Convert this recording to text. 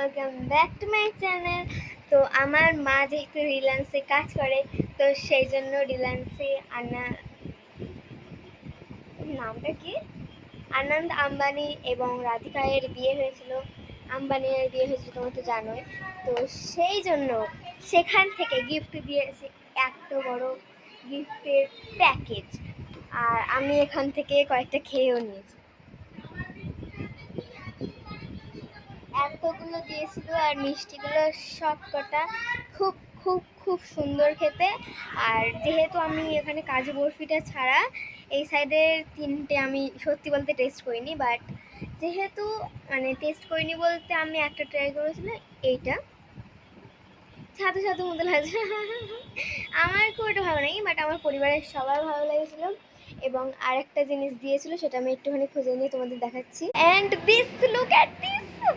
Welcome back to my channel. তো আমার মা যেহেতু রিলায়েন্সে কাজ করে, তো সেই জন্য রিলায়েন্সে নামটা কি আনন্দ আম্বানি এবং রাধিকায়ের বিয়ে হয়েছিল। আম্বানির বিয়ে হয়েছিল, তোমরা তো জানোই। তো সেই জন্য সেখান থেকে গিফট দিয়েছে এত বড় গিফটের প্যাকেজ, আর আমি এখান থেকে কয়েকটা খেয়েও নিয়েছি। এতগুলো দিয়েছিল, আর মিষ্টিগুলো সব কটা খুব খুব খুব সুন্দর খেতে। আর যেহেতু আমি এখানে কাজু বরফিটা ছাড়া এই সাইডের তিনটে আমি সত্যি বলতে টেস্ট করিনি, বাট যেহেতু টেস্ট করিনি বলতে আমি একটা ট্রাই করেছিলাম, এইটা ছাতু ছাতু মতো লাগছে। আমার খুব একটা ভালো নেই, বাট আমার পরিবারের সবার ভালো লেগেছিল। এবং আরেকটা জিনিস দিয়েছিল, সেটা আমি একটুখানি খুঁজে নিয়ে তোমাদের দেখাচ্ছি। And this, look at this,